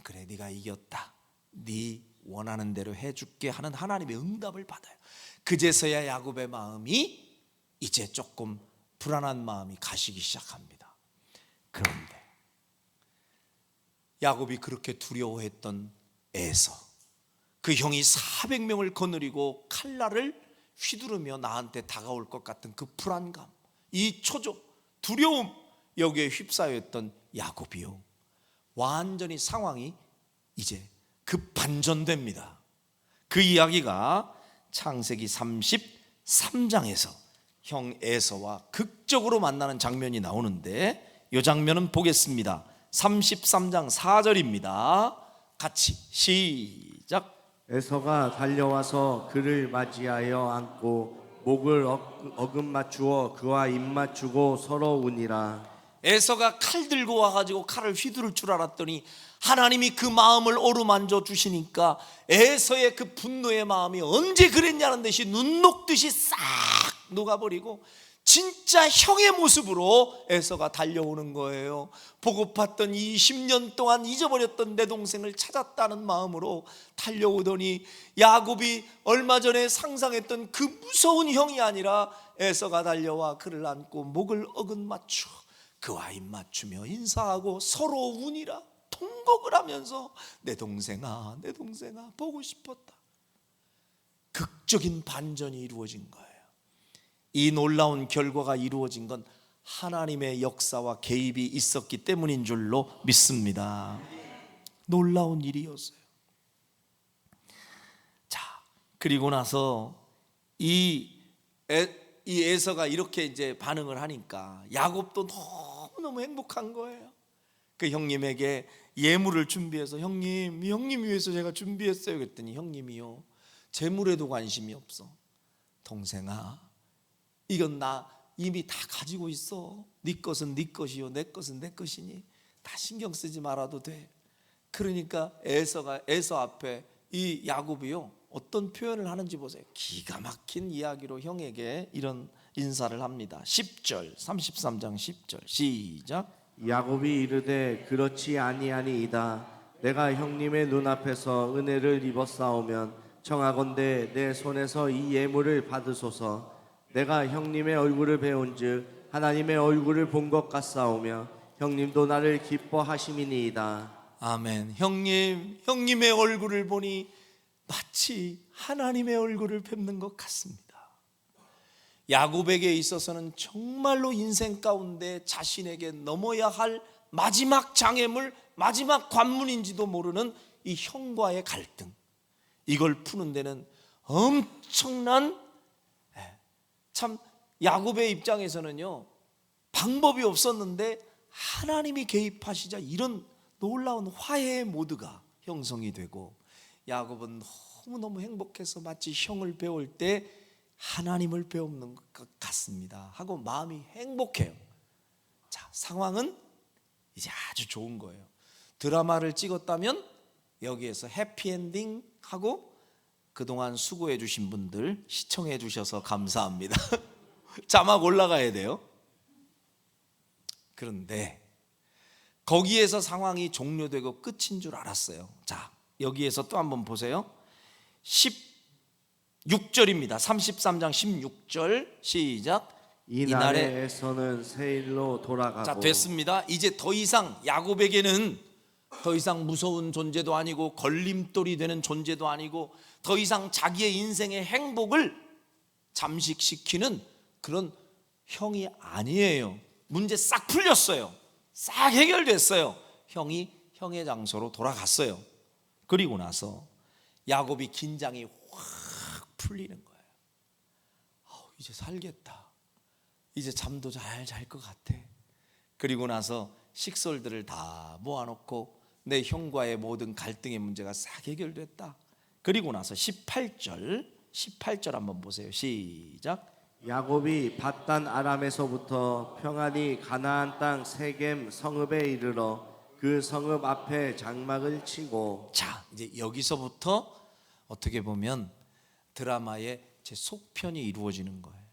그래 네가 이겼다. 네 원하는 대로 해줄게 하는 하나님의 응답을 받아요. 그제서야 야곱의 마음이 이제 조금 불안한 마음이 가시기 시작합니다. 그런데 야곱이 그렇게 두려워했던 에서 그 형이 400명을 거느리고 칼날을 휘두르며 나한테 다가올 것 같은 그 불안감, 이 초조, 두려움 여기에 휩싸였던 야곱이요 완전히 상황이 이제 급반전됩니다. 그 이야기가 창세기 33장에서 형 에서와 극적으로 만나는 장면이 나오는데 이 장면은 보겠습니다. 33장 4절입니다. 같이 시작. 에서가 달려와서 그를 맞이하여 안고 목을 어금 맞추어 그와 입 맞추고 서로 우니라. 에서가 칼 들고 와가지고 칼을 휘두를 줄 알았더니 하나님이 그 마음을 어루만져 주시니까 에서의 그 분노의 마음이 언제 그랬냐는 듯이 눈 녹듯이 싹 녹아버리고 진짜 형의 모습으로 에서가 달려오는 거예요. 보고팠던 20년 동안 잊어버렸던 내 동생을 찾았다는 마음으로 달려오더니 야곱이 얼마 전에 상상했던 그 무서운 형이 아니라 에서가 달려와 그를 안고 목을 어긋 맞추어 그와 입 맞추며 인사하고 서로 우니라 통곡을 하면서 내 동생아 보고 싶었다. 극적인 반전이 이루어진 거예요. 이 놀라운 결과가 이루어진 건 하나님의 역사와 개입이 있었기 때문인 줄로 믿습니다. 놀라운 일이었어요. 자, 그리고 나서 이 에서가 이렇게 이제 반응을 하니까 야곱도 너무너무 행복한 거예요. 그 형님에게 예물을 준비해서 형님 위해서 제가 준비했어요. 그랬더니 형님이요, 재물에도 관심이 없어. 동생아, 이건 나 이미 다 가지고 있어. 네 것은 네 것이요, 내 것은 내 것이니 다 신경 쓰지 말아도 돼. 그러니까 에서 앞에 이 야곱이요 어떤 표현을 하는지 보세요. 기가 막힌 이야기로 형에게 이런 인사를 합니다. 10절 33장 10절 시작. 야곱이 이르되 그렇지 아니하니이다. 내가 형님의 눈앞에서 은혜를 입었사오면 청하건대 내 손에서 이 예물을 받으소서. 내가 형님의 얼굴을 배운즉 하나님의 얼굴을 본 것 같사오며 형님도 나를 기뻐하심이니이다. 아멘. 형님의 얼굴을 보니 마치 하나님의 얼굴을 뵙는 것 같습니다. 야곱에게 있어서는 정말로 인생 가운데 자신에게 넘어야 할 마지막 장애물, 마지막 관문인지도 모르는 이 형과의 갈등, 이걸 푸는 데는 엄청난, 참 야곱의 입장에서는요 방법이 없었는데 하나님이 개입하시자 이런 놀라운 화해의 모드가 형성이 되고 야곱은 너무너무 행복해서 마치 형을 배울 때 하나님을 배우는 것 같습니다 하고 마음이 행복해요. 자, 상황은 이제 아주 좋은 거예요. 드라마를 찍었다면 여기에서 해피엔딩 하고 그동안 수고해 주신 분들 시청해 주셔서 감사합니다. 자막 올라가야 돼요. 그런데 거기에서 상황이 종료되고 끝인 줄 알았어요. 자, 여기에서 또 한번 보세요. 16절입니다. 33장 16절 시작. 이날에 에서는 세일로 돌아가고. 자, 됐습니다. 이제 더 이상 야곱에게는 더 이상 무서운 존재도 아니고 걸림돌이 되는 존재도 아니고 더 이상 자기의 인생의 행복을 잠식시키는 그런 형이 아니에요. 문제 싹 풀렸어요. 싹 해결됐어요. 형이 형의 장소로 돌아갔어요. 그리고 나서 야곱이 긴장이 확 풀리는 거예요. 이제 살겠다. 이제 잠도 잘 잘 것 같아. 그리고 나서 식솔들을 다 모아놓고 내 형과의 모든 갈등의 문제가 싹 해결됐다. 그리고 나서 18절 한번 보세요. 시작. 야곱이 밧단 아람에서부터 평안히 가나안 땅 세겜 성읍에 이르러 그 성읍 앞에 장막을 치고. 자, 이제 여기서부터 어떻게 보면 드라마의 제 속편이 이루어지는 거예요.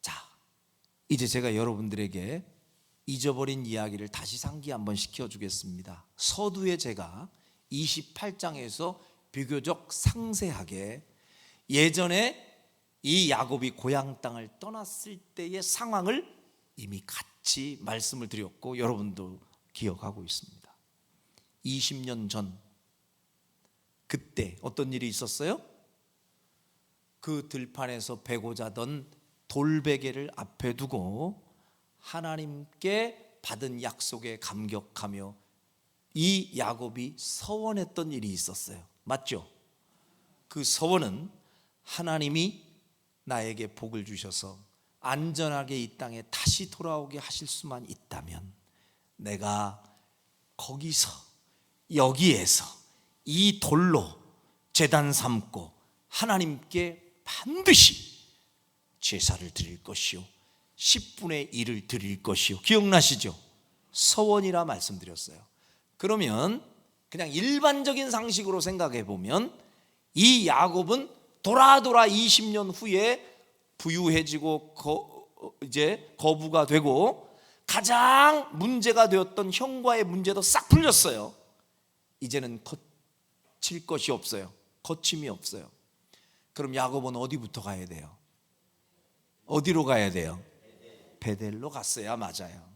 자, 이제 제가 여러분들에게 잊어버린 이야기를 다시 상기 한번 시켜주겠습니다. 서두에 제가 28장에서 비교적 상세하게 예전에 이 야곱이 고향 땅을 떠났을 때의 상황을 이미 같이 말씀을 드렸고 여러분도 기억하고 있습니다. 20년 전 그때 어떤 일이 있었어요? 그 들판에서 베고 자던 돌베개를 앞에 두고 하나님께 받은 약속에 감격하며 이 야곱이 서원했던 일이 있었어요. 맞죠? 그 서원은 하나님이 나에게 복을 주셔서 안전하게 이 땅에 다시 돌아오게 하실 수만 있다면 내가 거기서 여기에서 이 돌로 제단 삼고 하나님께 반드시 제사를 드릴 것이요 10분의 1을 드릴 것이요. 기억나시죠? 서원이라 말씀드렸어요. 그러면 그냥 일반적인 상식으로 생각해 보면 이 야곱은 돌아 20년 후에 부유해지고 이제 거부가 되고 가장 문제가 되었던 형과의 문제도 싹 풀렸어요. 이제는 거칠 것이 없어요. 거침이 없어요. 그럼 야곱은 어디부터 가야 돼요? 어디로 가야 돼요? 베델로 갔어야 맞아요.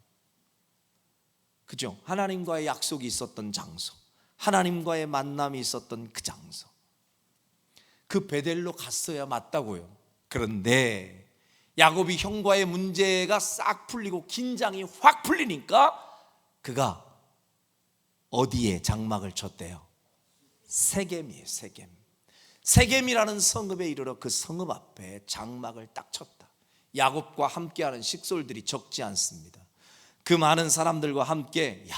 그죠? 하나님과의 약속이 있었던 장소, 하나님과의 만남이 있었던 그 장소, 그 베델로 갔어야 맞다고요. 그런데 야곱이 형과의 문제가 싹 풀리고 긴장이 확 풀리니까 그가 어디에 장막을 쳤대요? 세겜이에요. 세겜. 세겜이라는 성읍에 이르러 그 성읍 앞에 장막을 딱 쳤다. 야곱과 함께하는 식솔들이 적지 않습니다. 그 많은 사람들과 함께 야,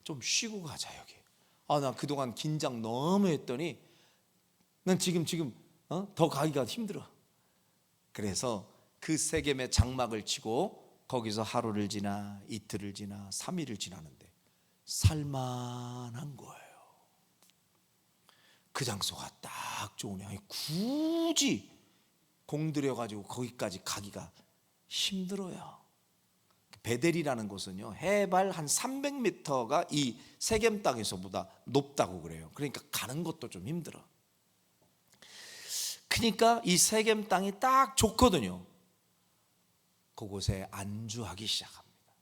좀 쉬고 가자 여기. 나 그동안 긴장 너무 했더니 난 지금 더 가기가 힘들어. 그래서 그 세겜에 장막을 치고 거기서 하루를 지나 이틀을 지나 3일을 지나는데 살만한 거예요. 그 장소가 딱 좋으냐. 굳이 공들여가지고 거기까지 가기가 힘들어요. 베델이라는 곳은요 해발 한 300m가 이 세겜 땅에서보다 높다고 그래요. 그러니까 가는 것도 좀 힘들어. 그러니까 이 세겜 땅이 딱 좋거든요. 그곳에 안주하기 시작합니다.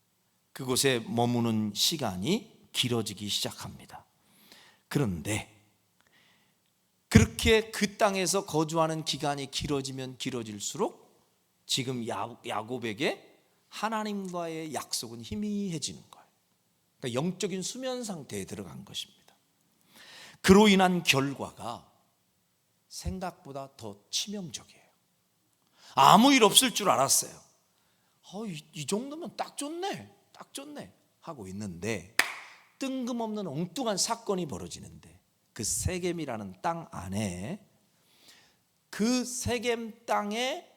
그곳에 머무는 시간이 길어지기 시작합니다. 그런데 그렇게 그 땅에서 거주하는 기간이 길어지면 길어질수록 지금 야곱에게 하나님과의 약속은 희미해지는 거예요. 그러니까 영적인 수면 상태에 들어간 것입니다. 그로 인한 결과가 생각보다 더 치명적이에요. 아무 일 없을 줄 알았어요. 이 정도면 딱 좋네 하고 있는데 뜬금없는 엉뚱한 사건이 벌어지는데 그 세겜이라는 땅 안에 그 세겜 땅에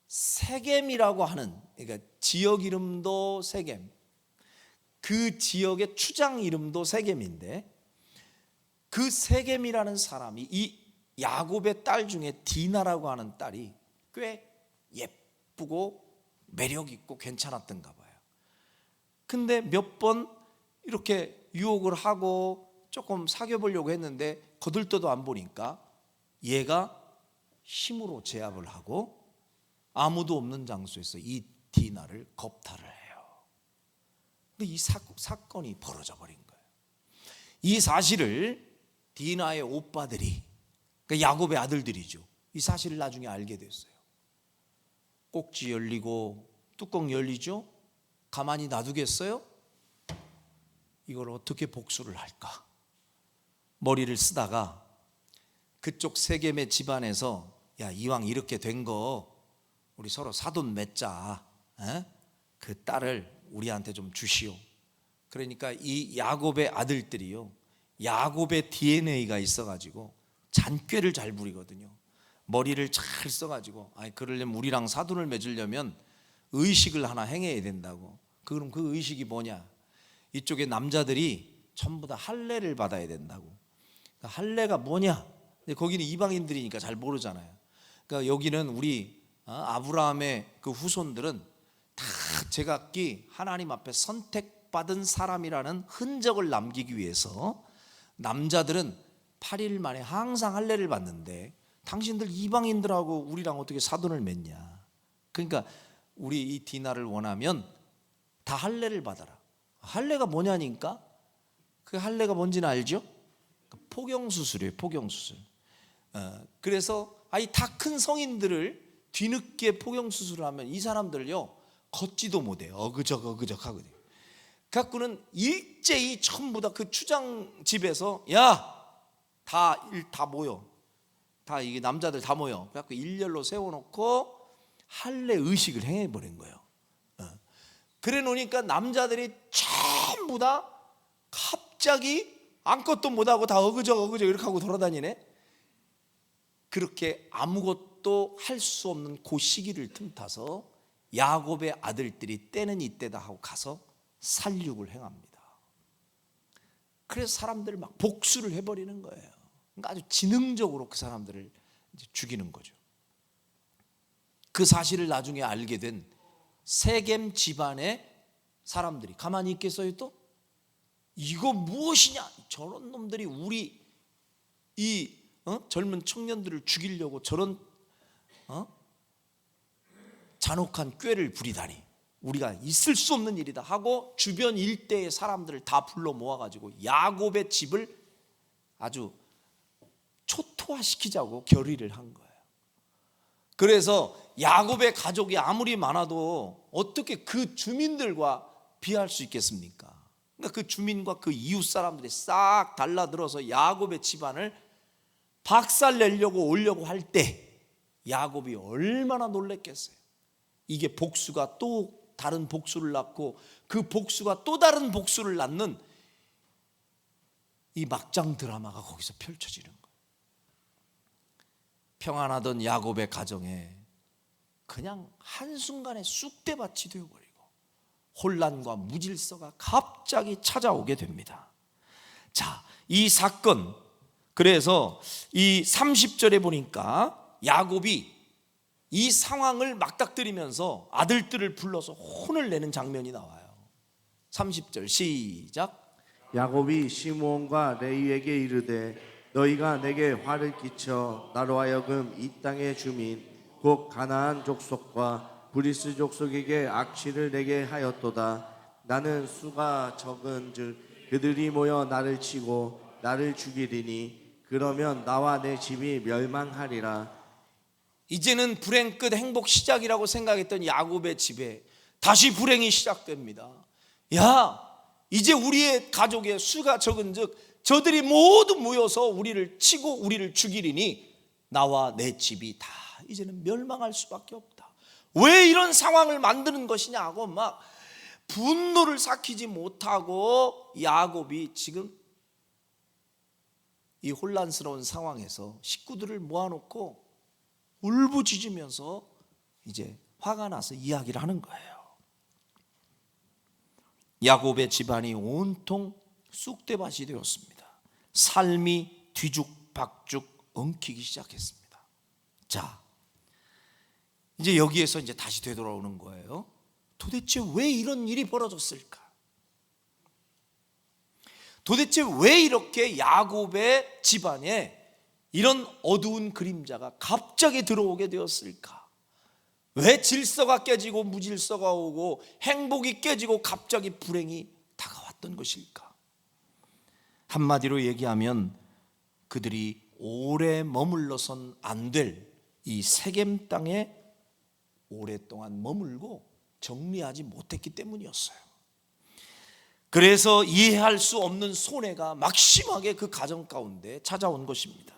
세겜이라고 하는 그러니까 지역 이름도 세겜, 그 지역의 추장 이름도 세겜인데 그 세겜이라는 사람이 이 야곱의 딸 중에 디나라고 하는 딸이 꽤 예쁘고 매력 있고 괜찮았던가 봐요. 근데 몇 번 이렇게 유혹을 하고 조금 사귀어 보려고 했는데 거들떠도 안 보니까 얘가 힘으로 제압을 하고 아무도 없는 장소에서 이 디나를 겁탈을 해요. 근데 이 사건이 벌어져 버린 거예요. 이 사실을 디나의 오빠들이 그러니까 야곱의 아들들이죠. 이 사실을 나중에 알게 됐어요. 꼭지 열리고 뚜껑 열리죠. 가만히 놔두겠어요? 이걸 어떻게 복수를 할까? 머리를 쓰다가 그쪽 세겜의 집안에서 야, 이왕 이렇게 된 거 우리 서로 사돈 맺자. 그 딸을 우리한테 좀 주시오. 그러니까 이 야곱의 아들들이요 야곱의 DNA가 있어가지고 잔꾀를 잘 부리거든요. 머리를 잘 써가지고 그러려면 우리랑 사돈을 맺으려면 의식을 하나 행해야 된다고. 그럼 그 의식이 뭐냐? 이쪽에 남자들이 전부 다 할례를 받아야 된다고. 그러니까 할례가 뭐냐? 근데 거기는 이방인들이니까 잘 모르잖아요. 그러니까 여기는 우리 아브라함의 그 후손들은 다 제각기 하나님 앞에 선택받은 사람이라는 흔적을 남기기 위해서 남자들은 8일 만에 항상 할례를 받는데 당신들 이방인들하고 우리랑 어떻게 사돈을 맺냐. 그러니까 우리 이 디나를 원하면 다 할례를 받아라. 할례가 뭐냐니까? 그 할례가 뭔지는 알죠? 포경수술이에요. 포경수술. 그래서 이 다 큰 성인들을 뒤늦게 포경수술을 하면 이 사람들요 걷지도 못해요. 어그적 하거든요. 갖고는 일제히 전부 다 그 추장 집에서 다 모여. 다 이게 남자들 다 모여. 그래갖고 일렬로 세워놓고 할례 의식을 행해버린 거예요. 그래 놓으니까 남자들이 전부 다 갑자기 아무것도 못하고 다 어그저 이렇게 하고 돌아다니네. 그렇게 아무것도 할 수 없는 그 시기를 틈타서 야곱의 아들들이 때는 이때다 하고 가서 살육을 행합니다. 그래서 사람들을 막 복수를 해버리는 거예요. 그러니까 아주 지능적으로 그 사람들을 이제 죽이는 거죠. 그 사실을 나중에 알게 된 세겜 집안의 사람들이 가만히 있겠어요? 또 이거 무엇이냐, 저런 놈들이 우리 이 젊은 청년들을 죽이려고 저런 잔혹한 꾀를 부리다니, 우리가 있을 수 없는 일이다 하고 주변 일대의 사람들을 다 불러 모아가지고 야곱의 집을 아주 초토화시키자고 결의를 한 거예요. 그래서 야곱의 가족이 아무리 많아도 어떻게 그 주민들과 비할 수 있겠습니까? 그러니까 그 주민과 그 이웃 사람들이 싹 달라들어서 야곱의 집안을 박살내려고 오려고 할 때 야곱이 얼마나 놀랬겠어요. 이게 복수가 또 다른 복수를 낳고 그 복수가 또 다른 복수를 낳는 이 막장 드라마가 거기서 펼쳐지는 거예요. 평안하던 야곱의 가정에 그냥 한순간에 쑥대밭이 되어버리고 혼란과 무질서가 갑자기 찾아오게 됩니다. 자, 이 사건, 그래서 이 30절에 보니까 야곱이 이 상황을 맞닥뜨리면서 아들들을 불러서 혼을 내는 장면이 나와요. 30절 시작. 야곱이 시므온과 레위에게 이르되 너희가 내게 화를 끼쳐 나로 하여금 이 땅의 주민 곧 가나안 족속과 브리스 족속에게 악취를 내게 하였도다. 나는 수가 적은즉 그들이 모여 나를 치고 나를 죽이리니 그러면 나와 내 집이 멸망하리라. 이제는 불행 끝 행복 시작이라고 생각했던 야곱의 집에 다시 불행이 시작됩니다. 야, 이제 우리의 가족의 수가 적은즉 저들이 모두 모여서 우리를 치고 우리를 죽이리니 나와 내 집이 다 이제는 멸망할 수밖에 없다. 왜 이런 상황을 만드는 것이냐고 막 분노를 삭히지 못하고 야곱이 지금 이 혼란스러운 상황에서 식구들을 모아놓고 울부짖으면서 이제 화가 나서 이야기를 하는 거예요. 야곱의 집안이 온통 쑥대밭이 되었습니다. 삶이 뒤죽박죽 엉키기 시작했습니다. 자, 이제 여기에서 이제 다시 되돌아오는 거예요. 도대체 왜 이런 일이 벌어졌을까? 도대체 왜 이렇게 야곱의 집안에 이런 어두운 그림자가 갑자기 들어오게 되었을까? 왜 질서가 깨지고 무질서가 오고 행복이 깨지고 갑자기 불행이 다가왔던 것일까? 한마디로 얘기하면 그들이 오래 머물러선 안 될 이 세겜 땅에 오랫동안 머물고 정리하지 못했기 때문이었어요. 그래서 이해할 수 없는 손해가 막심하게 그 가정 가운데 찾아온 것입니다.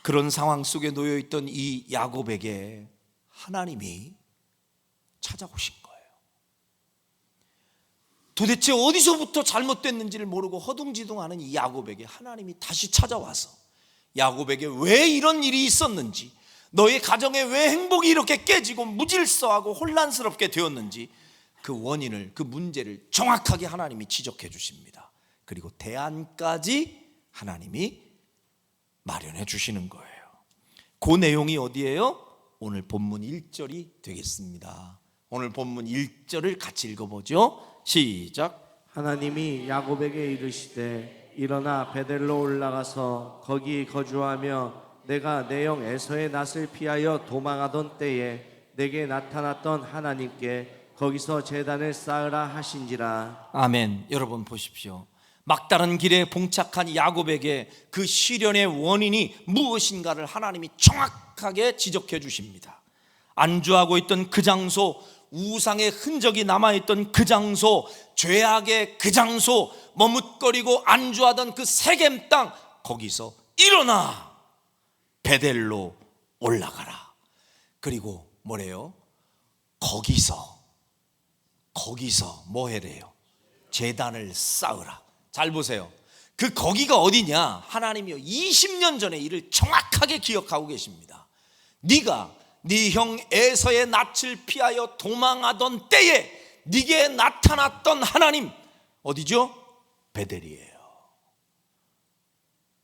그런 상황 속에 놓여있던 이 야곱에게 하나님이 찾아오신 거예요. 도대체 어디서부터 잘못됐는지를 모르고 허둥지둥하는 이 야곱에게 하나님이 다시 찾아와서 야곱에게 왜 이런 일이 있었는지, 너의 가정에 왜 행복이 이렇게 깨지고 무질서하고 혼란스럽게 되었는지 그 원인을, 그 문제를 정확하게 하나님이 지적해 주십니다. 그리고 대안까지 하나님이 마련해 주시는 거예요. 그 내용이 어디예요? 오늘 본문 1절이 되겠습니다. 오늘 본문 1절을 같이 읽어보죠. 시작. 하나님이 야곱에게 이르시되 일어나 베델로 올라가서 거기 거주하며 내가 내 영 에서의 낯을 피하여 도망하던 때에 내게 나타났던 하나님께 거기서 제단을 쌓으라 하신지라. 아멘. 여러분 보십시오. 막다른 길에 봉착한 야곱에게 그 시련의 원인이 무엇인가를 하나님이 정확하게 지적해 주십니다. 안주하고 있던 그 장소, 우상의 흔적이 남아있던 그 장소, 죄악의 그 장소, 머뭇거리고 안주하던 그 세겜 땅, 거기서 일어나 베델로 올라가라. 그리고 뭐래요? 거기서 뭐 해래요? 제단을 쌓으라. 잘 보세요. 그 거기가 어디냐? 하나님이요 20년 전의 일을 정확하게 기억하고 계십니다. 네가 네 형 에서의 낯을 피하여 도망하던 때에 네게 나타났던 하나님 어디죠? 베델이에요.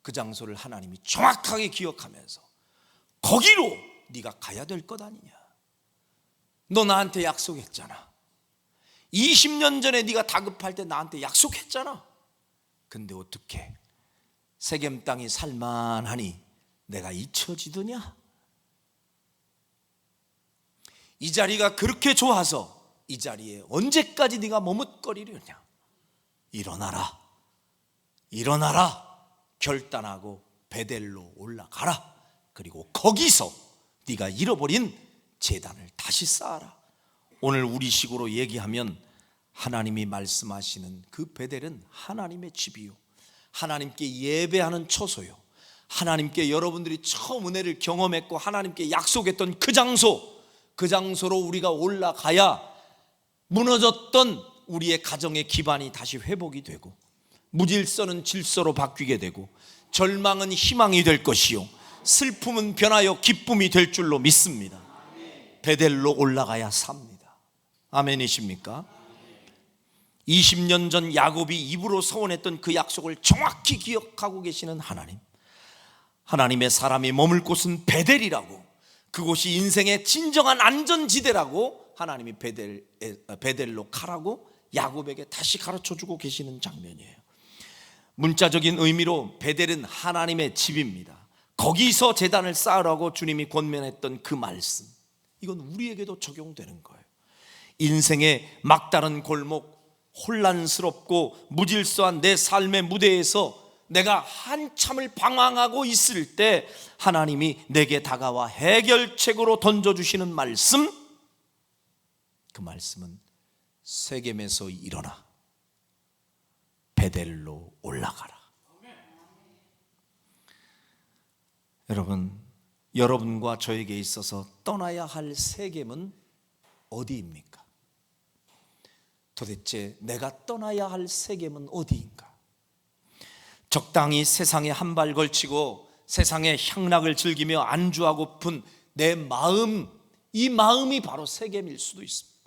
그 장소를 하나님이 정확하게 기억하면서 거기로 네가 가야 될 것 아니냐. 너 나한테 약속했잖아. 20년 전에 네가 다급할 때 나한테 약속했잖아. 근데 어떻게 세겜 땅이 살만하니 내가 잊혀지더냐? 이 자리가 그렇게 좋아서 이 자리에 언제까지 네가 머뭇거리려냐? 일어나라, 일어나라. 결단하고 베델로 올라가라. 그리고 거기서 네가 잃어버린 제단을 다시 쌓아라. 오늘 우리식으로 얘기하면 하나님이 말씀하시는 그 베델은 하나님의 집이요, 하나님께 예배하는 처소요, 하나님께 여러분들이 처음 은혜를 경험했고 하나님께 약속했던 그 장소로 우리가 올라가야 무너졌던 우리의 가정의 기반이 다시 회복이 되고 무질서는 질서로 바뀌게 되고 절망은 희망이 될 것이요 슬픔은 변하여 기쁨이 될 줄로 믿습니다. 베델로 올라가야 삽니다. 아멘이십니까? 20년 전 야곱이 입으로 서원했던 그 약속을 정확히 기억하고 계시는 하나님, 하나님의 사람이 머물 곳은 베델이라고, 그곳이 인생의 진정한 안전지대라고 하나님이 베델로 가라고 야곱에게 다시 가르쳐주고 계시는 장면이에요. 문자적인 의미로 베델은 하나님의 집입니다. 거기서 제단을 쌓으라고 주님이 권면했던 그 말씀, 이건 우리에게도 적용되는 거예요. 인생의 막다른 골목, 혼란스럽고 무질서한 내 삶의 무대에서 내가 한참을 방황하고 있을 때 하나님이 내게 다가와 해결책으로 던져주시는 말씀, 그 말씀은 세겜에서 일어나 베델로 올라가라. 여러분, 여러분과 저에게 있어서 떠나야 할 세겜은 어디입니까? 도대체 내가 떠나야 할 세겜은 어디인가? 적당히 세상에 한 발 걸치고 세상의 향락을 즐기며 안주하고픈 내 마음, 이 마음이 바로 세겜일 수도 있습니다.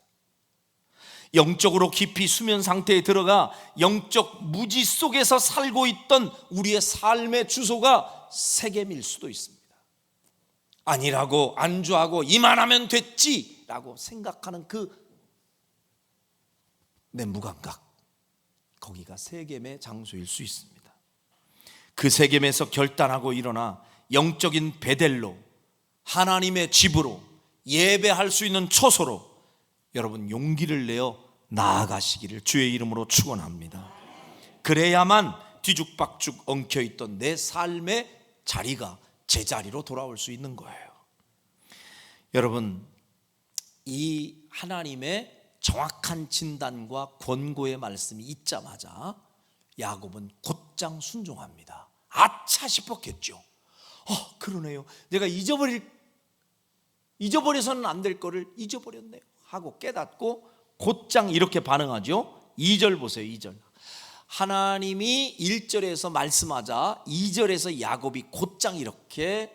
영적으로 깊이 수면 상태에 들어가 영적 무지 속에서 살고 있던 우리의 삶의 주소가 세겜일 수도 있습니다. 아니라고 안주하고 이만하면 됐지라고 생각하는 그 내 무감각, 거기가 세겜의 장소일 수 있습니다. 그 세겜에서 결단하고 일어나 영적인 베델로, 하나님의 집으로, 예배할 수 있는 처소로 여러분 용기를 내어 나아가시기를 주의 이름으로 축원합니다. 그래야만 뒤죽박죽 엉켜있던 내 삶의 자리가 제자리로 돌아올 수 있는 거예요. 여러분, 이 하나님의 정확한 진단과 권고의 말씀이 있자마자 야곱은 곧장 순종합니다. 아차 싶었겠죠. 그러네요. 내가 잊어버려서는 안 될 거를 잊어버렸네요 하고 깨닫고 곧장 이렇게 반응하죠. 2절 보세요. 2절. 하나님이 1절에서 말씀하자 2절에서 야곱이 곧장 이렇게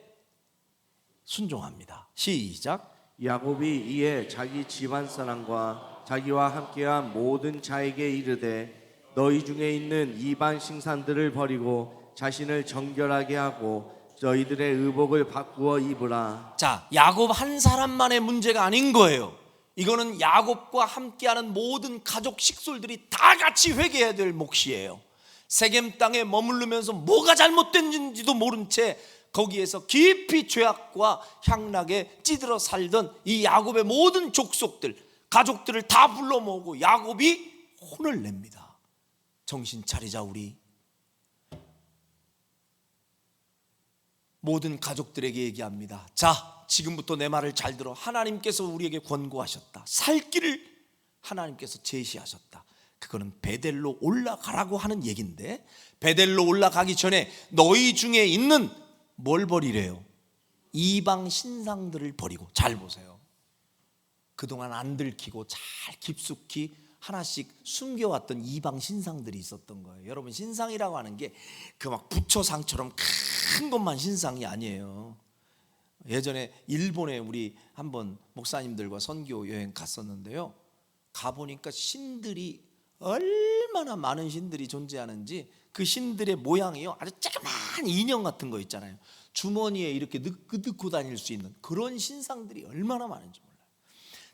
순종합니다. 시작. 야곱이 이에 자기 집안 사람과 자기와 함께한 모든 자에게 이르되 너희 중에 있는 이방 신상들을 버리고 자신을 정결하게 하고 저희들의 의복을 바꾸어 입으라. 자, 야곱 한 사람만의 문제가 아닌 거예요. 이거는 야곱과 함께하는 모든 가족 식솔들이 다 같이 회개해야 될 몫이에요. 세겜 땅에 머무르면서 뭐가 잘못된지도 모른 채 거기에서 깊이 죄악과 향락에 찌들어 살던 이 야곱의 모든 족속들, 가족들을 다 불러 모으고 야곱이 혼을 냅니다. 정신 차리자 우리. 모든 가족들에게 얘기합니다. 자, 지금부터 내 말을 잘 들어. 하나님께서 우리에게 권고하셨다. 살 길을 하나님께서 제시하셨다. 그거는 베델로 올라가라고 하는 얘기인데, 베델로 올라가기 전에 너희 중에 있는 뭘 버리래요? 이방 신상들을 버리고. 잘 보세요. 그동안 안 들키고 잘 깊숙이 하나씩 숨겨왔던 이방 신상들이 있었던 거예요. 여러분, 신상이라고 하는 게 그 막 부처상처럼 큰 것만 신상이 아니에요. 예전에 일본에 우리 한번 목사님들과 선교 여행 갔었는데요, 가보니까 신들이 얼마나 많은 신들이 존재하는지, 그 신들의 모양이요, 아주 조그만 인형 같은 거 있잖아요, 주머니에 이렇게 넣고 다닐 수 있는 그런 신상들이 얼마나 많은지 몰라요.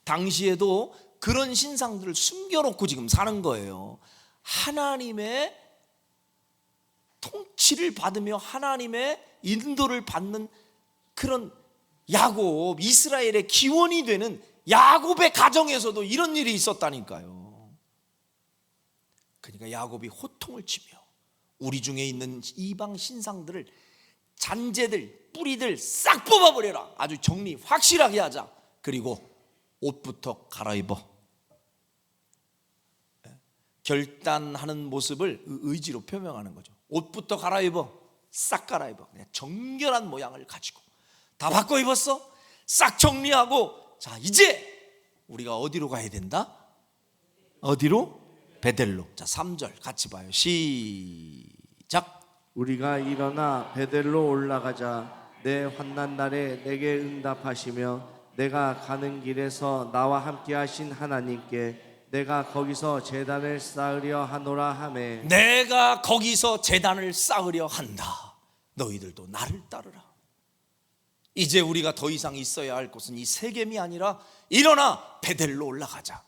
당시에도 그런 신상들을 숨겨놓고 지금 사는 거예요. 하나님의 통치를 받으며 하나님의 인도를 받는 그런 야곱, 이스라엘의 기원이 되는 야곱의 가정에서도 이런 일이 있었다니까요. 그러니까 야곱이 호통을 치며 우리 중에 있는 이방 신상들을, 잔재들, 뿌리들 싹 뽑아버려라. 아주 정리 확실하게 하자. 그리고 옷부터 갈아입어. 결단하는 모습을 의지로 표명하는 거죠. 옷부터 갈아입어. 싹 갈아입어. 그냥 정결한 모양을 가지고 다 바꿔 입었어? 싹 정리하고, 자, 이제 우리가 어디로 가야 된다? 어디로? 베델로. 자, 3절 같이 봐요. 시작. 우리가 일어나 베델로 올라가자. 내 환난 날에 내게 응답하시며 내가 가는 길에서 나와 함께 하신 하나님께 내가 거기서 제단을 쌓으려 하노라 하매. 내가 거기서 제단을 쌓으려 한다. 너희들도 나를 따르라. 이제 우리가 더 이상 있어야 할 곳은 이 세겜이 아니라 일어나 베델로 올라가자.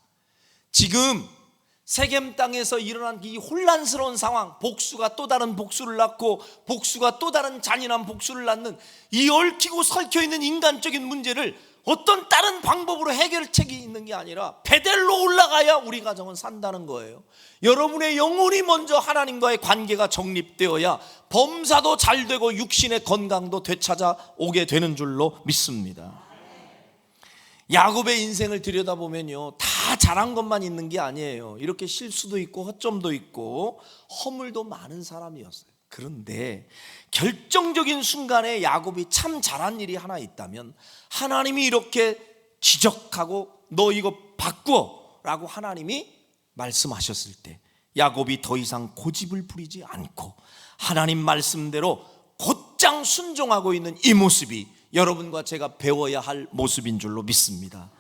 지금 세겜 땅에서 일어난 이 혼란스러운 상황, 복수가 또 다른 복수를 낳고 복수가 또 다른 잔인한 복수를 낳는 이 얽히고 설켜있는 인간적인 문제를 어떤 다른 방법으로 해결책이 있는 게 아니라 베델로 올라가야 우리 가정은 산다는 거예요. 여러분의 영혼이 먼저 하나님과의 관계가 정립되어야 범사도 잘 되고 육신의 건강도 되찾아오게 되는 줄로 믿습니다. 야곱의 인생을 들여다보면요, 다 잘한 것만 있는 게 아니에요. 이렇게 실수도 있고 허점도 있고 허물도 많은 사람이었어요. 그런데 결정적인 순간에 야곱이 참 잘한 일이 하나 있다면, 하나님이 이렇게 지적하고 너 이거 바꿔 라고 하나님이 말씀하셨을 때 야곱이 더 이상 고집을 부리지 않고 하나님 말씀대로 곧장 순종하고 있는 이 모습이 여러분과 제가 배워야 할 모습인 줄로 믿습니다.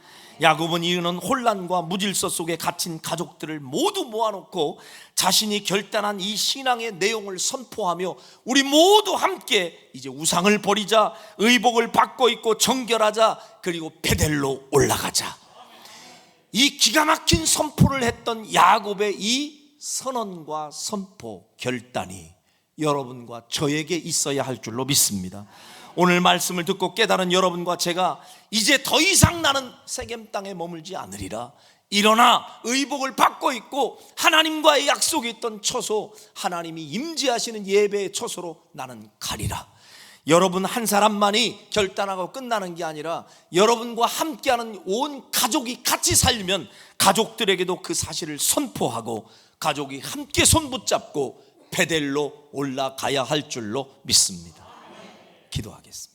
야곱은 이르는 혼란과 무질서 속에 갇힌 가족들을 모두 모아놓고 자신이 결단한 이 신앙의 내용을 선포하며 우리 모두 함께 이제 우상을 버리자, 의복을 바꿔 입고 정결하자, 그리고 베델로 올라가자. 이 기가 막힌 선포를 했던 야곱의 이 선언과 선포, 결단이 여러분과 저에게 있어야 할 줄로 믿습니다. 오늘 말씀을 듣고 깨달은 여러분과 제가 이제 더 이상 나는 세겜 땅에 머물지 않으리라, 일어나 의복을 바꿔 입고 하나님과의 약속이 있던 처소, 하나님이 임재하시는 예배의 처소로 나는 가리라. 여러분 한 사람만이 결단하고 끝나는 게 아니라 여러분과 함께하는 온 가족이 같이 살면 가족들에게도 그 사실을 선포하고 가족이 함께 손 붙잡고 베델로 올라가야 할 줄로 믿습니다. 기도하겠습니다.